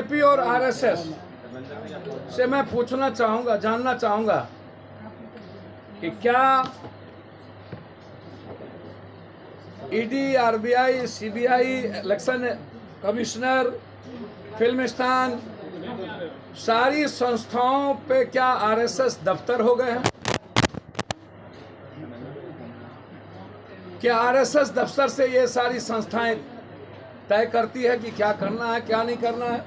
BJP और RSS से मैं पूछना चाहूँगा, जानना चाहूँगा कि क्या ED, RBI, CBI, election commissioner, Filmistan, सारी संस्थाओं पे क्या आरएसएस दफ्तर हो गए हैं? क्या आरएसएस दफ्तर से ये सारी संस्थाएं तय करती है कि क्या करना है, क्या नहीं करना है?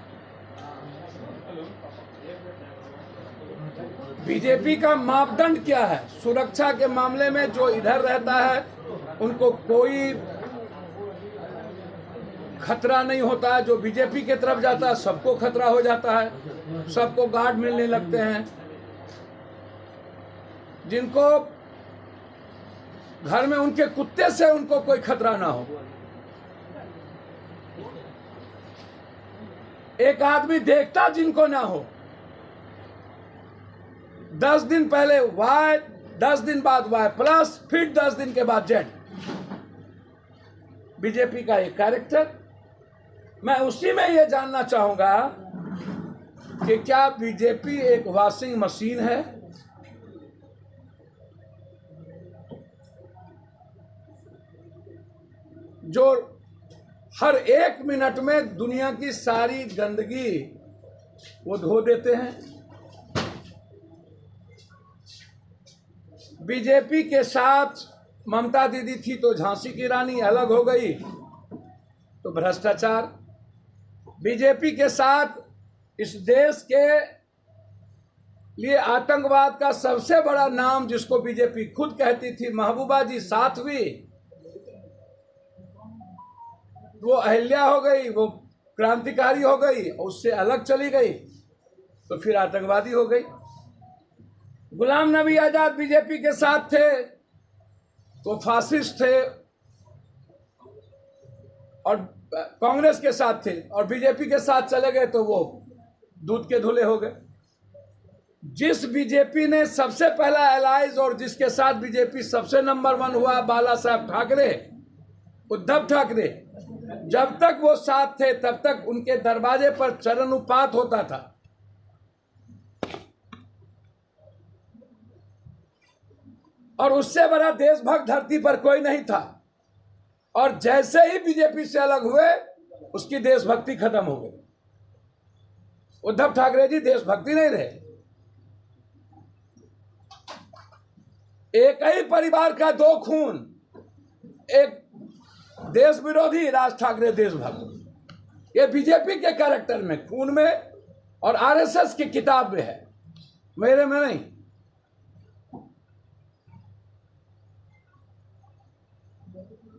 बीजेपी का मापदंड क्या है? सुरक्षा के मामले में जो इधर रहता है उनको कोई खतरा नहीं होता है, जो बीजेपी की तरफ जाता है सबको खतरा हो जाता है, सबको गार्ड मिलने लगते हैं। जिनको घर में उनके कुत्ते से उनको कोई खतरा ना हो। एक आदमी देखता जिनको ना हो। 10 दिन पहले वाई, 10 दिन बाद वाई प्लस, फिर 10 दिन के बाद जेड। बीजेपी का एक कैरेक्टर। मैं उसी में ये जानना चाहूंगा कि क्या बीजेपी एक वॉशिंग मशीन है? जो हर 1 मिनट में दुनिया की सारी गंदगी वो धो देते हैं। बीजेपी के साथ ममता दीदी थी तो झांसी की रानी, अलग हो गई तो भ्रष्टाचार। बीजेपी के साथ इस देश के लिए आतंकवाद का सबसे बड़ा नाम, जिसको बीजेपी खुद कहती थी, महबूबा जी साध्वी, वो अहिल्या हो गई, वो क्रांतिकारी हो गई, उससे अलग चली गई तो फिर आतंकवादी हो गई। गुलाम नबी आजाद बीजेपी के साथ थे तो फासिस्ट थे और कांग्रेस के साथ थे, और बीजेपी के साथ चले गए तो वो दूध के धुले हो गए। जिस बीजेपी ने सबसे पहला एलाइज और जिसके साथ बीजेपी सबसे नंबर 1 हुआ, बाला साहब ठाकरे, उद्धव ठाकरे, जब तक वो साथ थे तब तक उनके दरवाजे पर चरणोपात होता था। और उससे बड़ा देशभक्त धरती पर कोई नहीं था। और जैसे ही बीजेपी से अलग हुए उसकी देशभक्ति खत्म हो गई। उद्धव ठाकरे जी देशभक्ति नहीं रहे। एक ही परिवार का 2 खून, एक देश विरोधी, राज ठाकरे देशभक्त। ये बीजेपी के कैरेक्टर में, खून में और आरएसएस की किताब में है, मेरे में नहीं।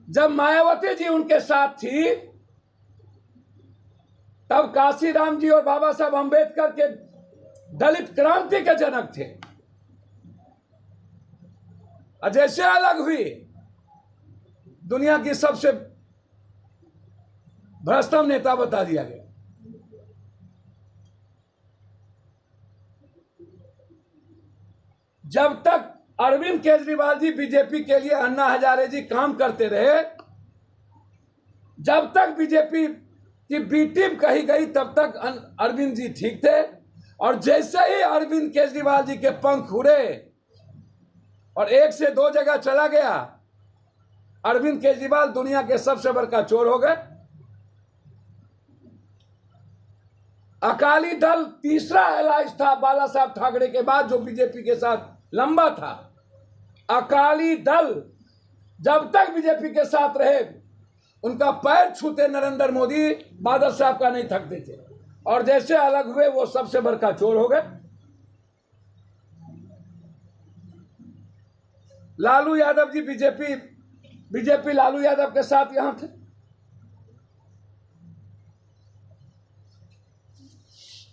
जब मायावती जी उनके साथ थी तब काशीराम जी और बाबा साहब अंबेडकर के दलित क्रांति के जनक थे। और जैसे अलग हुई, दुनिया की सबसे भ्रष्टतम नेता बता दिया गया। जब तक अरविंद केजरीवाल जी बीजेपी के लिए, अन्ना हजारे जी काम करते रहे, जब तक बीजेपी की बी टीम कही गई तब तक अरविंद जी ठीक थे। और जैसे ही अरविंद केजरीवाल जी के पंख उड़े और 1 से 2 जगह चला गया, अरविंद केजरीवाल दुनिया के सबसे बड़का चोर हो गए। अकाली दल तीसरा एलाइज था बाला साहब ठाकरे के बाद जो बीजेपी के साथ लंबा था। अकाली दल जब तक बीजेपी के साथ रहे उनका पैर छूते नरेंद्र मोदी, बादल साहब का नहीं थकते थे। और जैसे अलग हुए वो सबसे बड़का चोर हो गए। लालू यादव जी बीजेपी लालू यादव के साथ यहां थे।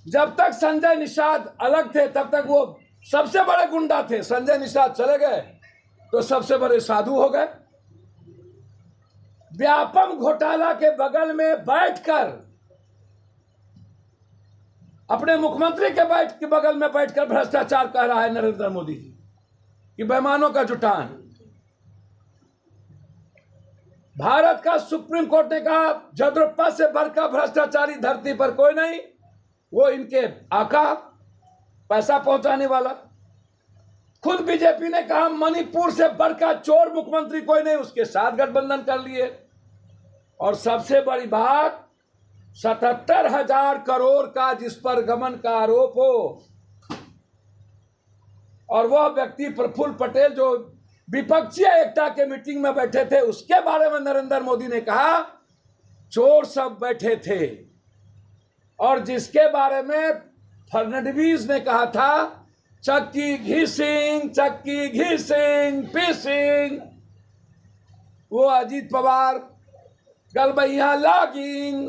जब तक संजय निषाद अलग थे तब तक वो सबसे बड़े गुंडा थे। संजय निषाद चले गए तो सबसे बड़े साधु हो गए। व्यापम घोटाला के बगल में बैठकर, अपने मुख्यमंत्री के बगल में बैठकर भ्रष्टाचार कह रहा है नरेंद्र मोदी जी कि बेईमानों का जुटान। भारत का सुप्रीम कोर्ट ने कहा जदरुप्पा से बढ़कर भ्रष्टाचारी धरती पर कोई नहीं। वो इनके आका, पैसा पहुंचाने वाला। खुद बीजेपी ने कहा मणिपुर से बढ़कर चोर मुख्यमंत्री कोई नहीं, उसके साथ गठबंधन कर लिए। और सबसे बड़ी बात, 77,000 करोड़ का जिस पर गमन का आरोप हो, और वह व्यक्ति प्रफुल्ल पटेल जो विपक्षी एकता के मीटिंग में बैठे थे, उसके बारे में नरेंद्र मोदी ने कहा चोर सब बैठे थे। और जिसके बारे में फडणवीस ने कहा था चक्की घिसिंग पीसिंग, वो अजीत पवार गलबैया लॉगिंग।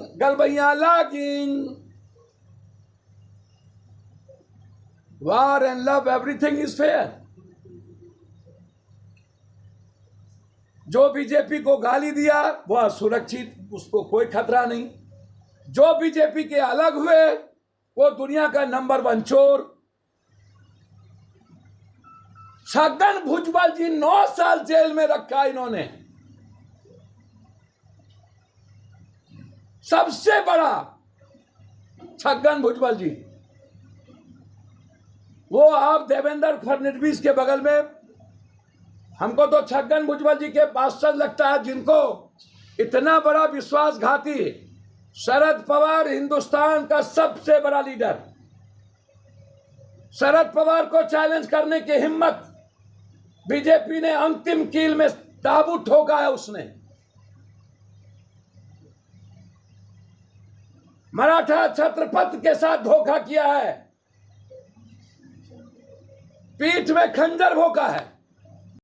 War and love everything is fair. जो बीजेपी को गाली दिया वह सुरक्षित, उसको कोई खतरा नहीं। जो बीजेपी के अलग हुए वो दुनिया का नंबर 1 चोर। छगन भुजबल जी 9 साल जेल में रखा इन्होंने। सबसे बड़ा छगन भुजबल जी, वो आप देवेंद्र फडणवीस के बगल में। हमको तो छगन भुजबल जी के पार्षद लगता है जिनको इतना बड़ा विश्वासघाती शरद पवार, हिंदुस्तान का सबसे बड़ा लीडर, शरद पवार को चैलेंज करने की हिम्मत बीजेपी ने अंतिम कील में ताबूत ठोका है। उसने मराठा छत्रपति के साथ धोखा किया है, पीठ में खंजर भोंका है।